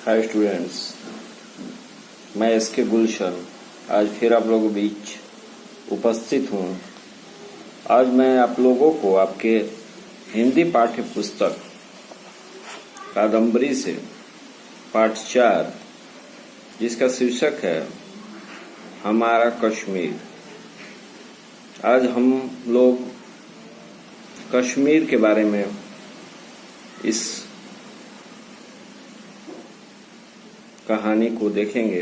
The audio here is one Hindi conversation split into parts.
हाय स्टूडेंट्स, मैं एसके गुलशन आज फिर आप लोगों के बीच उपस्थित हूँ। आज मैं आप लोगों को आपके हिंदी पाठ्य पुस्तक कादम्बरी से पाठ 4 जिसका शीर्षक है हमारा कश्मीर। आज हम लोग कश्मीर के बारे में इस कहानी को देखेंगे।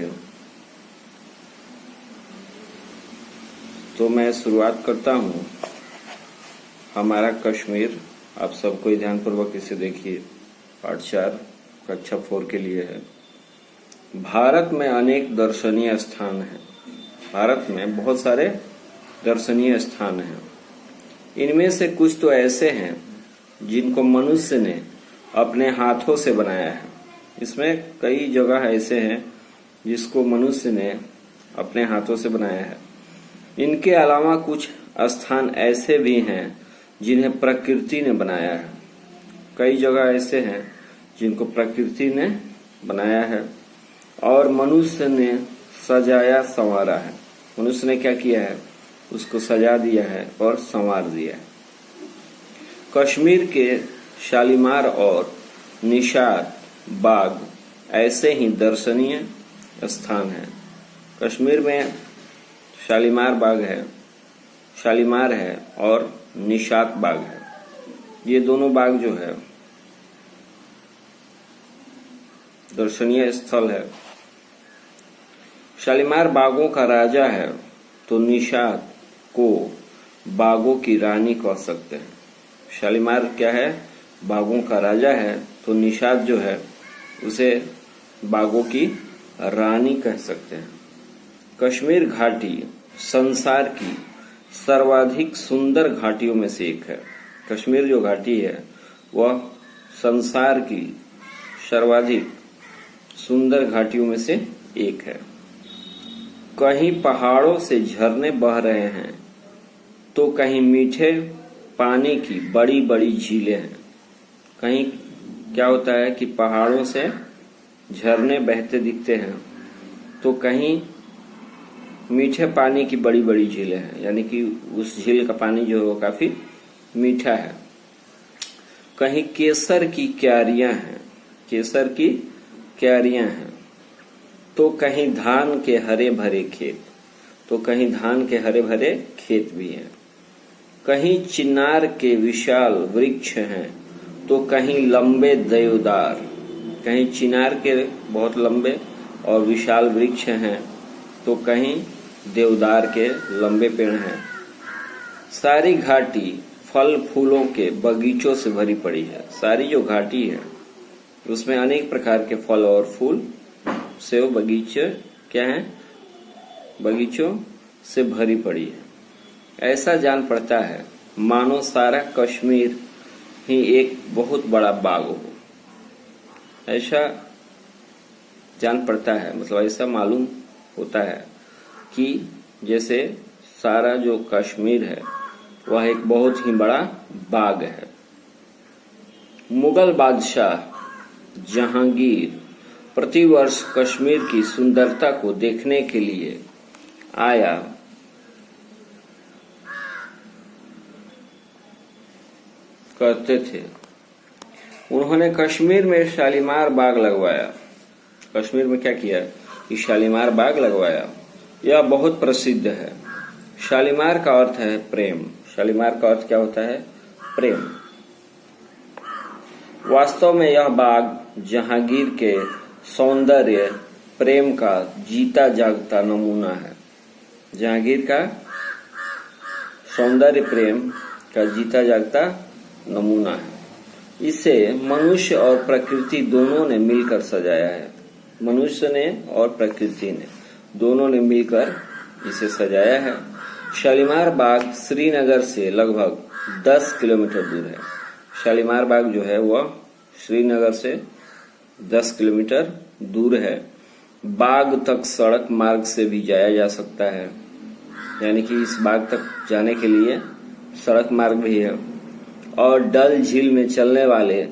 तो मैं शुरुआत करता हूँ। हमारा कश्मीर, आप सबको ध्यानपूर्वक इसे देखिए। पाठ 4 कक्षा 4 के लिए है। भारत में अनेक दर्शनीय स्थान हैं। भारत में बहुत सारे दर्शनीय स्थान हैं। इनमें से कुछ तो ऐसे हैं जिनको मनुष्य ने अपने हाथों से बनाया है। इसमें कई जगह ऐसे हैं जिसको मनुष्य ने अपने हाथों से बनाया है। इनके अलावा कुछ स्थान ऐसे भी हैं जिन्हें प्रकृति ने बनाया है। कई जगह ऐसे हैं जिनको प्रकृति ने बनाया है और मनुष्य ने सजाया संवारा है। मनुष्य ने क्या किया है? उसको सजा दिया है और संवार दिया है। कश्मीर के शालीमार और निशात बाग ऐसे ही दर्शनीय स्थान हैं। कश्मीर में शालीमार बाग है, शालीमार है और निशात बाग है। ये दोनों बाग जो है दर्शनीय स्थल है। शालीमार बागों का राजा है तो निशात को बागों की रानी कह सकते हैं। शालीमार क्या है? बागों का राजा है, तो निशात जो है उसे बागों की रानी कह सकते हैं। कश्मीर घाटी संसार की सर्वाधिक सुंदर घाटियों में से एक है। कश्मीर जो घाटी है वह संसार की सर्वाधिक सुंदर घाटियों में से एक है। कहीं पहाड़ों से झरने बह रहे हैं तो कहीं मीठे पानी की बड़ी बड़ी झीलें हैं। कहीं क्या होता है कि पहाड़ों से झरने बहते दिखते हैं तो कहीं मीठे पानी की बड़ी बड़ी झीलें हैं, यानी कि उस झील का पानी जो है वो काफी मीठा है। कहीं केसर की क्यारियां हैं, केसर की क्यारियां हैं तो कहीं धान के हरे भरे खेत, तो कहीं धान के हरे भरे खेत भी हैं। कहीं चिनार के विशाल वृक्ष हैं तो कहीं लंबे देवदार, कहीं चिनार के बहुत लंबे और विशाल वृक्ष हैं तो कहीं देवदार के लंबे पेड़ हैं। सारी घाटी फल फूलों के बगीचों से भरी पड़ी है। सारी जो घाटी है उसमें अनेक प्रकार के फल और फूल से वो बगीचे क्या है? बगीचों से भरी पड़ी है। ऐसा जान पड़ता है मानो सारा कश्मीर ही एक बहुत बड़ा बाग हो। ऐसा जान पड़ता है, मतलब ऐसा मालूम होता है कि जैसे सारा जो कश्मीर है वह एक बहुत ही बड़ा बाग है। मुगल बादशाह जहांगीर प्रतिवर्ष कश्मीर की सुंदरता को देखने के लिए आया करते थे। उन्होंने कश्मीर में शालीमार बाग लगवाया। कश्मीर में क्या किया कि शालीमार बाग लगवाया। यह बहुत प्रसिद्ध है। शालीमार का अर्थ है प्रेम। शालीमार का अर्थ क्या होता है? प्रेम। वास्तव में यह बाग जहांगीर के सौंदर्य प्रेम का जीता जागता नमूना है। जहांगीर का सौंदर्य प्रेम का जीता जागता नमूना है। इसे मनुष्य और प्रकृति दोनों ने मिलकर सजाया है। मनुष्य ने और प्रकृति ने दोनों ने मिलकर इसे सजाया है। शालीमार बाग श्रीनगर से लगभग 10 किलोमीटर दूर है। शालीमार बाग जो है वह श्रीनगर से 10 किलोमीटर दूर है। बाग तक सड़क मार्ग से भी जाया जा सकता है, यानी कि इस बाग तक जाने के लिए सड़क मार्ग भी है। और डल झील में चलने वाले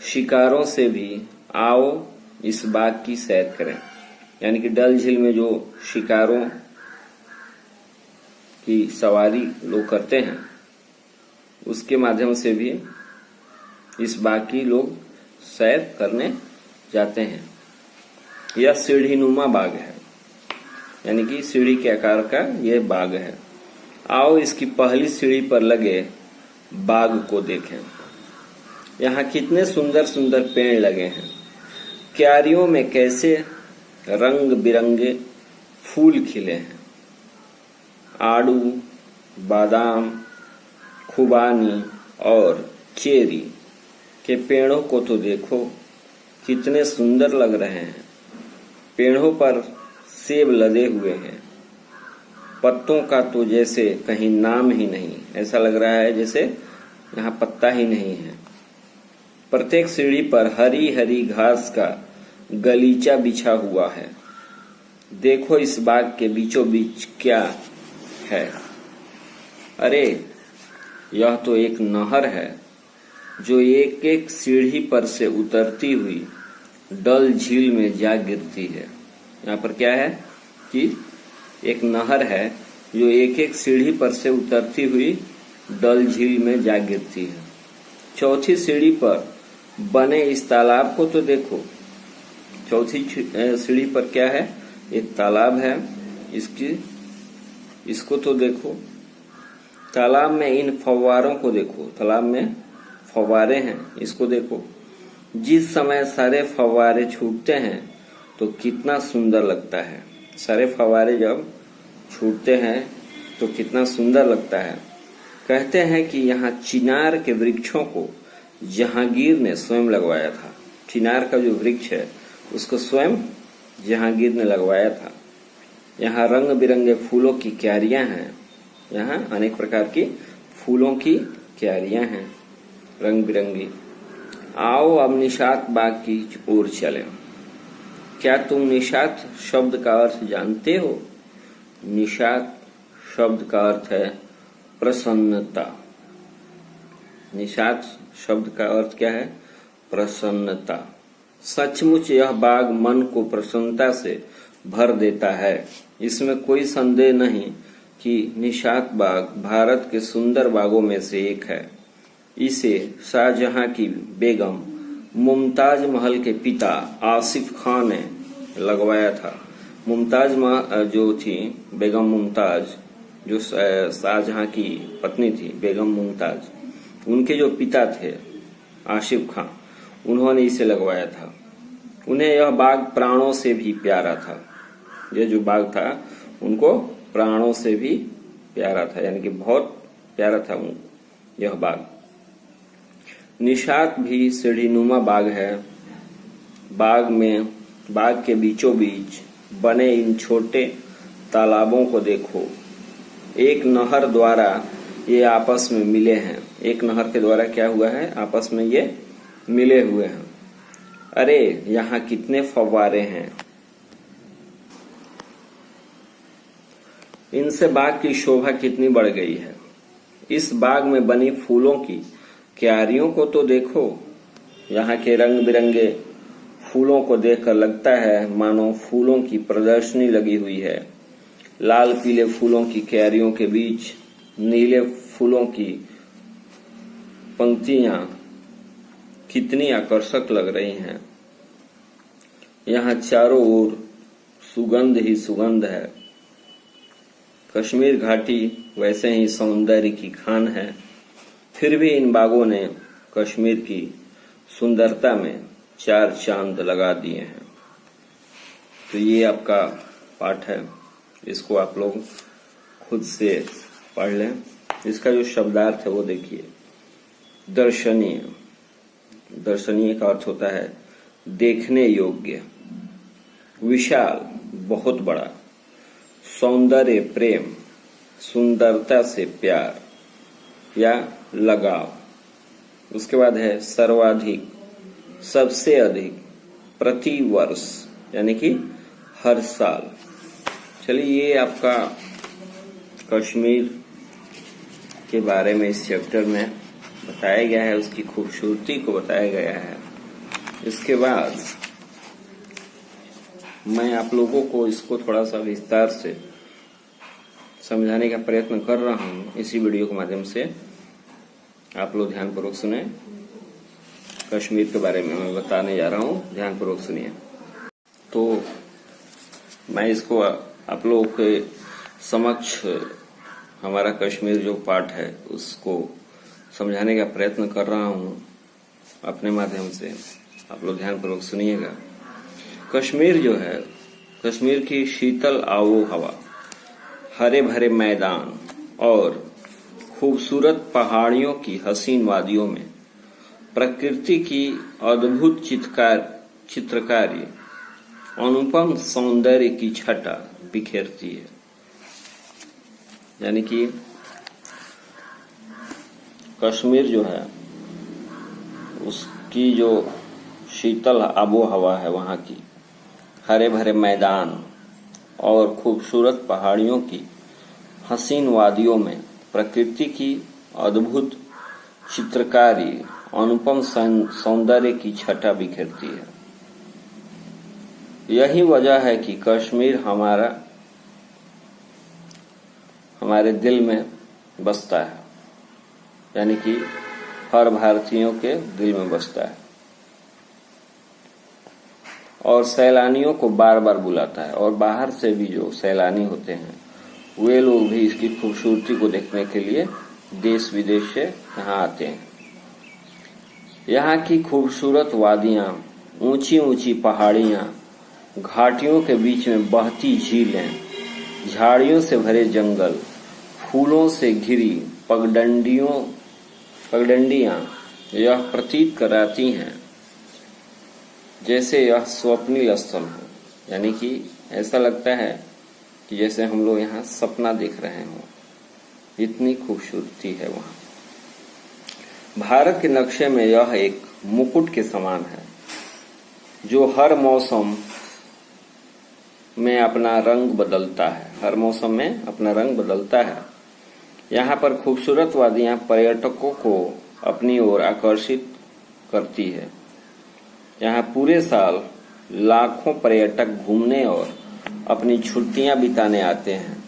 शिकारों से भी आओ इस बाग की सैर करें। यानी कि डल झील में जो शिकारों की सवारी लोग करते हैं उसके माध्यम से भी इस बाग की लोग सैर करने जाते हैं। यह सीढ़ी नुमा बाग है, यानी कि सीढ़ी के आकार का यह बाग है। आओ इसकी पहली सीढ़ी पर लगे बाग को देखें। यहाँ कितने सुंदर सुंदर पेड़ लगे हैं। क्यारियों में कैसे रंग बिरंगे फूल खिले हैं। आड़ू, बादाम, खुबानी और चेरी के पेड़ों को तो देखो, कितने सुंदर लग रहे हैं। पेड़ों पर सेब लदे हुए हैं। पत्तों का तो जैसे कहीं नाम ही नहीं, ऐसा लग रहा है जैसे यहाँ पत्ता ही नहीं है। प्रत्येक सीढ़ी पर हरी हरी घास का गलीचा बिछा हुआ है। देखो इस बाग के बीचों बीच क्या है। अरे यह तो एक नहर है जो एक एक सीढ़ी पर से उतरती हुई डल झील में जा गिरती है। यहाँ पर क्या है कि एक नहर है जो एक एक सीढ़ी पर से उतरती हुई डल झील में जा गिरती है। चौथी सीढ़ी पर बने इस तालाब को तो देखो। चौथी सीढ़ी पर क्या है, एक तालाब है। इसको तो देखो। तालाब में इन फव्वारों को देखो। तालाब में फव्वारे हैं, इसको देखो। जिस समय सारे फव्वारे छूटते हैं तो कितना सुंदर लगता है। सारे फव्वारे जब छूटते हैं तो कितना सुंदर लगता है। कहते हैं कि यहाँ चिनार के वृक्षों को जहांगीर ने स्वयं लगवाया था। चिनार का जो वृक्ष है उसको स्वयं जहांगीर ने लगवाया था। यहाँ रंग बिरंगे फूलों की क्यारियां हैं। यहाँ अनेक प्रकार की फूलों की क्यारियां हैं रंग बिरंगी। आओ अब निशात बाग की ओर चलें। क्या तुम निशात शब्द का अर्थ जानते हो? निशात शब्द का अर्थ है प्रसन्नता। निशात शब्द का अर्थ क्या है? प्रसन्नता। सचमुच यह बाग मन को प्रसन्नता से भर देता है। इसमें कोई संदेह नहीं कि निशात बाग भारत के सुंदर बागों में से एक है। इसे शाहजहां की बेगम मुमताज महल के पिता आसिफ खान ने लगवाया था। मुमताज जो थी बेगम मुमताज, जो शाहजहां की पत्नी थी बेगम मुमताज, उनके जो पिता थे आसिफ खान, उन्होंने इसे लगवाया था। उन्हें यह बाग प्राणों से भी प्यारा था। यह जो बाग था उनको प्राणों से भी प्यारा था, यानी कि बहुत प्यारा था यह बाग। निशात भी सीढ़ीनुमा बाग है। बाग के बीचों बीच बने इन छोटे तालाबों को देखो। एक नहर द्वारा ये आपस में मिले हैं। एक नहर के द्वारा क्या हुआ है, आपस में ये मिले हुए हैं। अरे यहाँ कितने फव्वारे हैं। इनसे बाग की शोभा कितनी बढ़ गई है। इस बाग में बनी फूलों की क्यारियों को तो देखो। यहाँ के रंग बिरंगे फूलों को देखकर लगता है मानो फूलों की प्रदर्शनी लगी हुई है। लाल पीले फूलों की क्यारियों के बीच नीले फूलों की पंक्तियां कितनी आकर्षक लग रही हैं। यहाँ चारों ओर सुगंध ही सुगंध है। कश्मीर घाटी वैसे ही सौंदर्य की खान है, फिर भी इन बागों ने कश्मीर की सुंदरता में चार चांद लगा दिए हैं। तो ये आपका पाठ है, इसको आप लोग खुद से पढ़ लें। इसका जो शब्दार्थ है वो देखिए। दर्शनीय, दर्शनीय का अर्थ होता है देखने योग्य। विशाल, बहुत बड़ा। सौंदर्य प्रेम, सुंदरता से प्यार या लगाव। उसके बाद है सर्वाधिक, सबसे अधिक। प्रति वर्ष, यानी कि हर साल। चलिए, ये आपका कश्मीर के बारे में इस चैप्टर में बताया गया है, उसकी खूबसूरती को बताया गया है। इसके बाद मैं आप लोगों को इसको थोड़ा सा विस्तार से समझाने का प्रयत्न कर रहा हूँ इसी वीडियो के माध्यम से। आप लोग ध्यानपूर्वक सुने। कश्मीर के बारे में मैं बताने जा रहा हूँ, ध्यानपूर्वक सुनिए। तो मैं इसको आप लोगों के समक्ष हमारा कश्मीर जो पाठ है उसको समझाने का प्रयत्न कर रहा हूँ अपने माध्यम से। आप लोग ध्यानपूर्वक सुनिएगा। कश्मीर जो है, कश्मीर की शीतल आबो हवा, हरे भरे मैदान और खूबसूरत पहाड़ियों की हसीन वादियों में प्रकृति की अद्भुत चित्रकारी अनुपम सौंदर्य की छटा बिखेरती है। यानी कि कश्मीर जो है उसकी जो शीतल आबो हवा है, वहाँ की हरे भरे मैदान और खूबसूरत पहाड़ियों की हसीन वादियों में प्रकृति की अद्भुत चित्रकारी अनुपम सौंदर्य की छटा बिखेरती है। यही वजह है कि कश्मीर हमारे दिल में बसता है, यानी कि हर भारतीयों के दिल में बसता है और सैलानियों को बार बार बुलाता है। और बाहर से भी जो सैलानी होते हैं वे लोग भी इसकी खूबसूरती को देखने के लिए देश विदेश से यहाँ आते हैं। यहाँ की खूबसूरत वादियां, ऊंची ऊंची पहाड़ियां, घाटियों के बीच में बहती झीलें, झाड़ियों से भरे जंगल, फूलों से घिरी पगडंडियां यह प्रतीत कराती हैं जैसे यह स्वप्निल स्थल हो। यानी कि ऐसा लगता है कि जैसे हम लोग यहाँ सपना देख रहे हों, इतनी खूबसूरती है वहाँ। भारत के नक्शे में यह एक मुकुट के समान है जो हर मौसम में अपना रंग बदलता है। हर मौसम में अपना रंग बदलता है। यहाँ पर खूबसूरत वादियां पर्यटकों को अपनी ओर आकर्षित करती है। यहाँ पूरे साल लाखों पर्यटक घूमने और अपनी छुट्टियां बिताने आते हैं।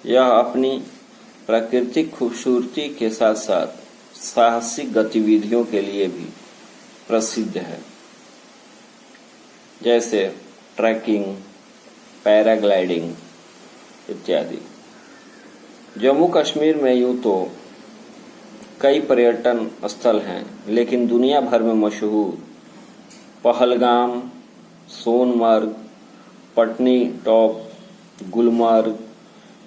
यह अपनी प्राकृतिक खूबसूरती के साथ साथ साहसिक गतिविधियों के लिए भी प्रसिद्ध है, जैसे ट्रैकिंग, पैराग्लाइडिंग इत्यादि। जम्मू कश्मीर में यूं तो कई पर्यटन स्थल हैं, लेकिन दुनिया भर में मशहूर पहलगाम, सोनमर्ग, पटनी टॉप, गुलमर्ग,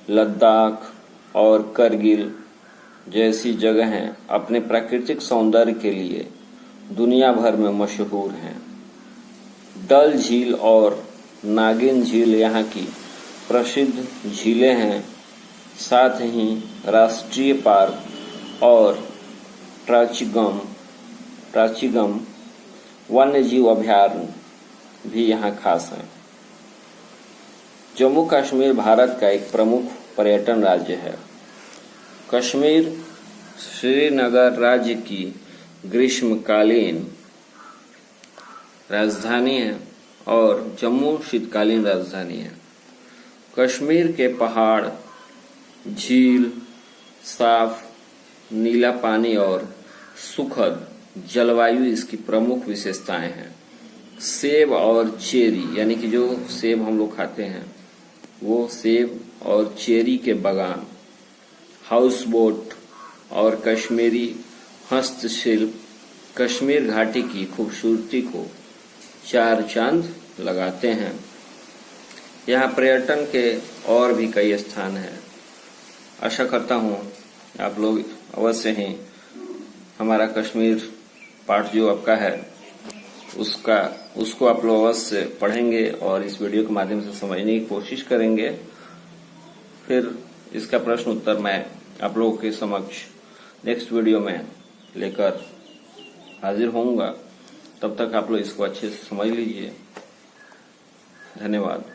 लद्दाख और करगिल जैसी जगहें अपने प्राकृतिक सौंदर्य के लिए दुनिया भर में मशहूर हैं। डल झील और नागिन झील यहाँ की प्रसिद्ध झीलें हैं। साथ ही राष्ट्रीय पार्क और ट्राचिगम वन्यजीव अभयारण्य भी यहाँ खास हैं। जम्मू कश्मीर भारत का एक प्रमुख पर्यटन राज्य है। कश्मीर श्रीनगर राज्य की ग्रीष्मकालीन राजधानी है और जम्मू शीतकालीन राजधानी है। कश्मीर के पहाड़, झील, साफ नीला पानी और सुखद जलवायु इसकी प्रमुख विशेषताएं हैं। सेब और चेरी, यानी कि जो सेब हम लोग खाते हैं वो सेब और चेरी के बागान, हाउस बोट और कश्मीरी हस्तशिल्प कश्मीर घाटी की खूबसूरती को चार चांद लगाते हैं। यहाँ पर्यटन के और भी कई स्थान हैं। आशा करता हूँ आप लोग अवश्य ही हमारा कश्मीर पाठ जो आपका है उसको आप लोग अवश्य पढ़ेंगे और इस वीडियो के माध्यम से समझने की कोशिश करेंगे। फिर इसका प्रश्न उत्तर मैं आप लोगों के समक्ष नेक्स्ट वीडियो में लेकर हाजिर होऊंगा। तब तक आप लोग इसको अच्छे से समझ लीजिए। धन्यवाद।